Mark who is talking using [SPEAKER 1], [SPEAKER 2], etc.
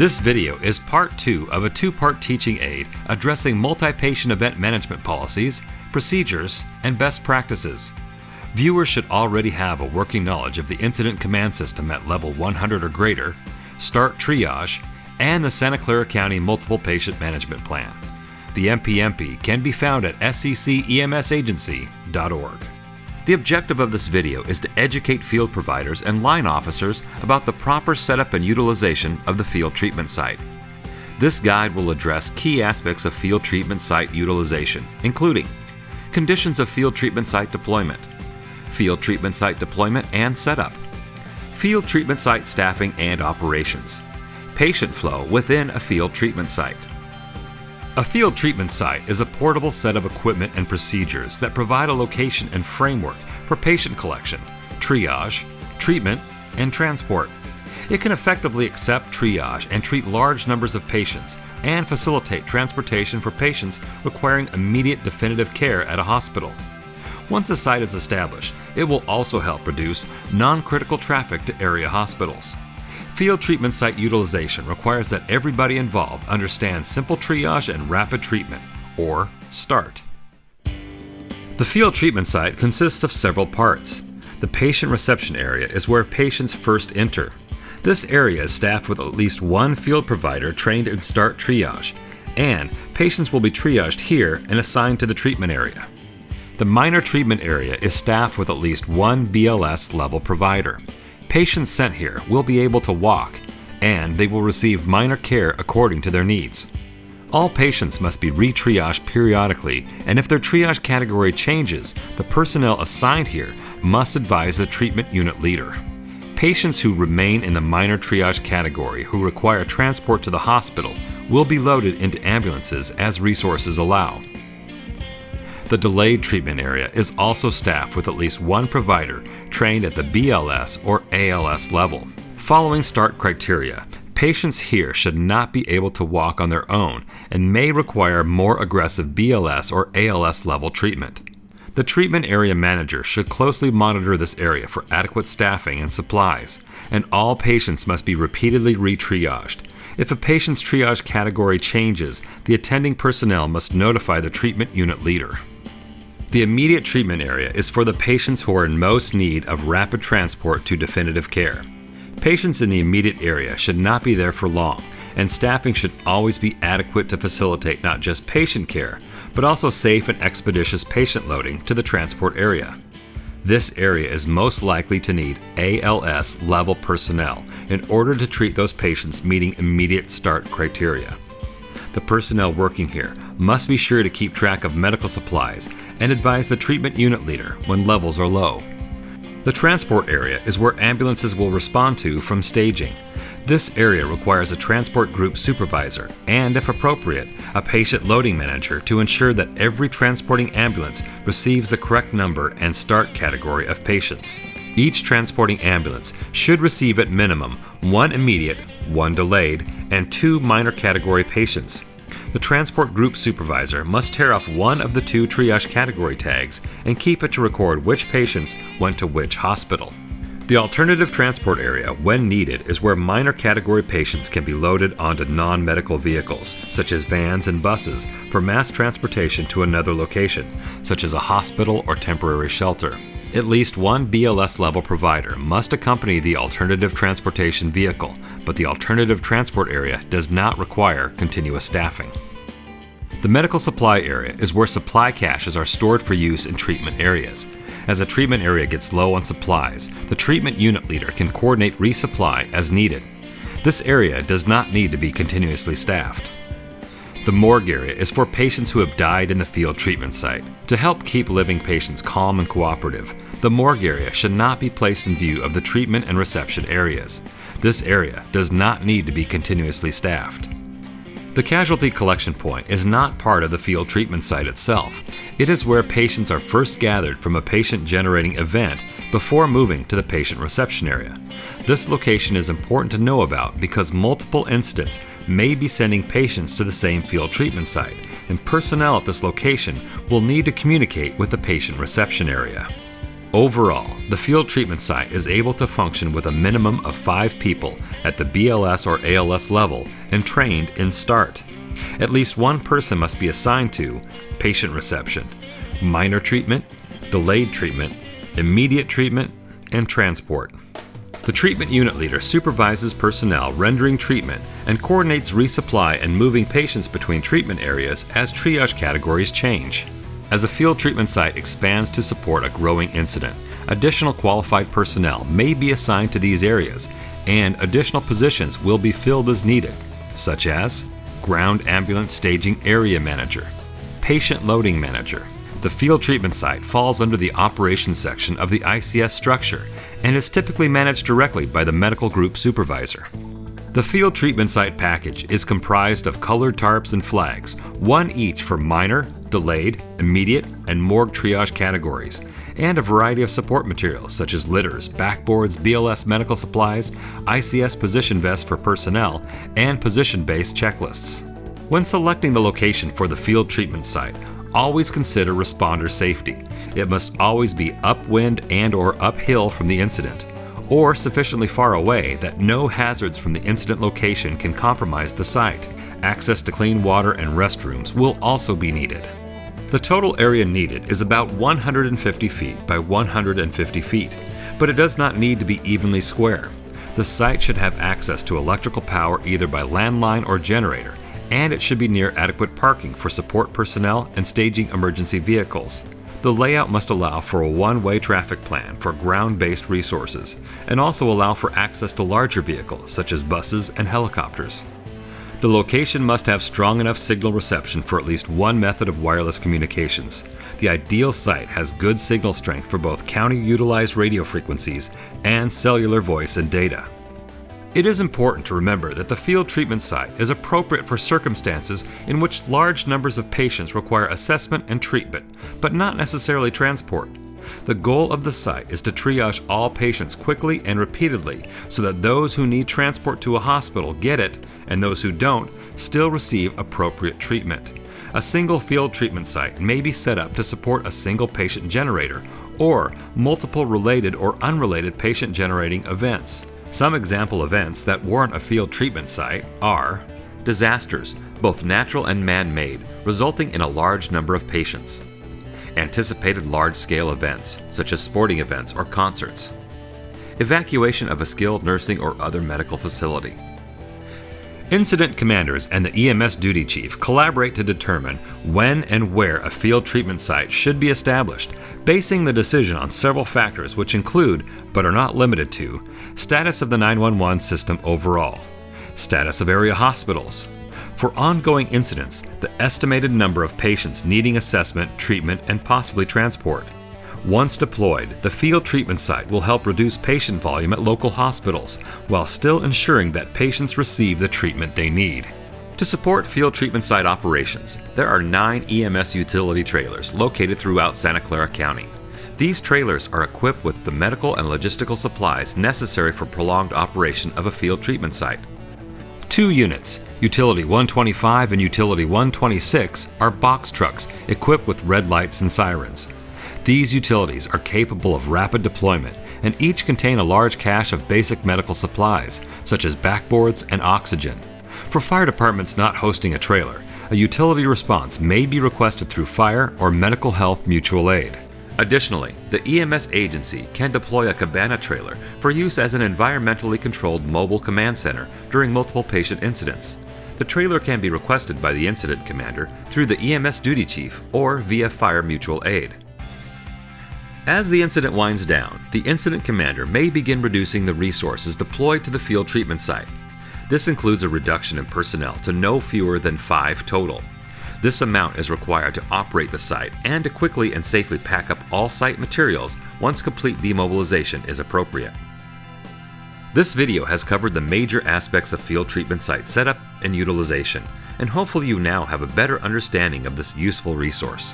[SPEAKER 1] This video is part 2 of a 2-part teaching aid addressing multi-patient event management policies, procedures, and best practices. Viewers should already have a working knowledge of the Incident Command System at level 100 or greater, START triage, and the Santa Clara County Multiple Patient Management Plan. The MPMP can be found at sccemsagency.org. The objective of this video is to educate field providers and line officers about the proper setup and utilization of the field treatment site. This guide will address key aspects of field treatment site utilization, including conditions of field treatment site deployment, field treatment site deployment and setup, field treatment site staffing and operations, patient flow within a field treatment site. A field treatment site is a portable set of equipment and procedures that provide a location and framework for patient collection, triage, treatment, and transport. It can effectively accept triage and treat large numbers of patients and facilitate transportation for patients requiring immediate definitive care at a hospital. Once a site is established, it will also help reduce non-critical traffic to area hospitals. Field treatment site utilization requires that everybody involved understands simple triage and rapid treatment, or START. The field treatment site consists of several parts. The patient reception area is where patients first enter. This area is staffed with at least one field provider trained in START triage, and patients will be triaged here and assigned to the treatment area. The minor treatment area is staffed with at least one BLS level provider. Patients sent here will be able to walk, and they will receive minor care according to their needs. All patients must be re-triaged periodically, and if their triage category changes, the personnel assigned here must advise the treatment unit leader. Patients who remain in the minor triage category who require transport to the hospital will be loaded into ambulances as resources allow. The delayed treatment area is also staffed with at least one provider trained at the BLS or ALS level. Following START criteria, patients here should not be able to walk on their own and may require more aggressive BLS or ALS level treatment. The treatment area manager should closely monitor this area for adequate staffing and supplies, and all patients must be repeatedly re-triaged. If a patient's triage category changes, the attending personnel must notify the treatment unit leader. The immediate treatment area is for the patients who are in most need of rapid transport to definitive care. Patients in the immediate area should not be there for long, and staffing should always be adequate to facilitate not just patient care, but also safe and expeditious patient loading to the transport area. This area is most likely to need ALS level personnel in order to treat those patients meeting immediate START criteria. The personnel working here must be sure to keep track of medical supplies and advise the treatment unit leader when levels are low. The transport area is where ambulances will respond to from staging. This area requires a transport group supervisor and, if appropriate, a patient loading manager to ensure that every transporting ambulance receives the correct number and START category of patients. Each transporting ambulance should receive at minimum one immediate, one delayed, and two minor category patients. The transport group supervisor must tear off one of the two triage category tags and keep it to record which patients went to which hospital. The alternative transport area, when needed, is where minor category patients can be loaded onto non-medical vehicles, such as vans and buses, for mass transportation to another location, such as a hospital or temporary shelter. At least one BLS level provider must accompany the alternative transportation vehicle, but the alternative transport area does not require continuous staffing. The medical supply area is where supply caches are stored for use in treatment areas. As a treatment area gets low on supplies, the treatment unit leader can coordinate resupply as needed. This area does not need to be continuously staffed. The morgue area is for patients who have died in the field treatment site. To help keep living patients calm and cooperative, the morgue area should not be placed in view of the treatment and reception areas. This area does not need to be continuously staffed. The casualty collection point is not part of the field treatment site itself. It is where patients are first gathered from a patient-generating event before moving to the patient reception area. This location is important to know about because multiple incidents may be sending patients to the same field treatment site, and personnel at this location will need to communicate with the patient reception area. Overall, the field treatment site is able to function with a minimum of 5 people at the BLS or ALS level and trained in START. At least one person must be assigned to patient reception, minor treatment, delayed treatment, immediate treatment, and transport. The treatment unit leader supervises personnel rendering treatment and coordinates resupply and moving patients between treatment areas as triage categories change. As a field treatment site expands to support a growing incident, additional qualified personnel may be assigned to these areas, and additional positions will be filled as needed, such as ground ambulance staging area manager, patient loading manager. The field treatment site falls under the operations section of the ICS structure and is typically managed directly by the medical group supervisor. The field treatment site package is comprised of colored tarps and flags, one each for minor, delayed, immediate, and morgue triage categories, and a variety of support materials such as litters, backboards, BLS medical supplies, ICS position vests for personnel, and position-based checklists. When selecting the location for the field treatment site, always consider responder safety. It must always be upwind and/or uphill from the incident, or sufficiently far away that no hazards from the incident location can compromise the site. Access to clean water and restrooms will also be needed. The total area needed is about 150 feet by 150 feet, but it does not need to be evenly square. The site should have access to electrical power either by landline or generator, and it should be near adequate parking for support personnel and staging emergency vehicles. The layout must allow for a one-way traffic plan for ground-based resources, and also allow for access to larger vehicles such as buses and helicopters. The location must have strong enough signal reception for at least one method of wireless communications. The ideal site has good signal strength for both county-utilized radio frequencies and cellular voice and data. It is important to remember that the field treatment site is appropriate for circumstances in which large numbers of patients require assessment and treatment, but not necessarily transport. The goal of the site is to triage all patients quickly and repeatedly so that those who need transport to a hospital get it, and those who don't still receive appropriate treatment. A single field treatment site may be set up to support a single patient generator or multiple related or unrelated patient generating events. Some example events that warrant a field treatment site are disasters, both natural and man-made, resulting in a large number of patients. Anticipated large-scale events, such as sporting events or concerts. Evacuation of a skilled nursing or other medical facility. Incident commanders and the EMS duty chief collaborate to determine when and where a field treatment site should be established, basing the decision on several factors which include, but are not limited to, status of the 911 system overall, status of area hospitals. For ongoing incidents, the estimated number of patients needing assessment, treatment, and possibly transport. Once deployed, the field treatment site will help reduce patient volume at local hospitals, while still ensuring that patients receive the treatment they need. To support field treatment site operations, there are 9 EMS utility trailers located throughout Santa Clara County. These trailers are equipped with the medical and logistical supplies necessary for prolonged operation of a field treatment site. 2 units, Utility 125 and Utility 126, are box trucks equipped with red lights and sirens. These utilities are capable of rapid deployment and each contain a large cache of basic medical supplies, such as backboards and oxygen. For fire departments not hosting a trailer, a utility response may be requested through fire or mental health mutual aid. Additionally, the EMS agency can deploy a cabana trailer for use as an environmentally controlled mobile command center during multiple patient incidents. The trailer can be requested by the incident commander through the EMS duty chief or via fire mutual aid. As the incident winds down, the incident commander may begin reducing the resources deployed to the field treatment site. This includes a reduction in personnel to no fewer than 5 total. This amount is required to operate the site and to quickly and safely pack up all site materials once complete demobilization is appropriate. This video has covered the major aspects of field treatment site setup and utilization, and hopefully you now have a better understanding of this useful resource.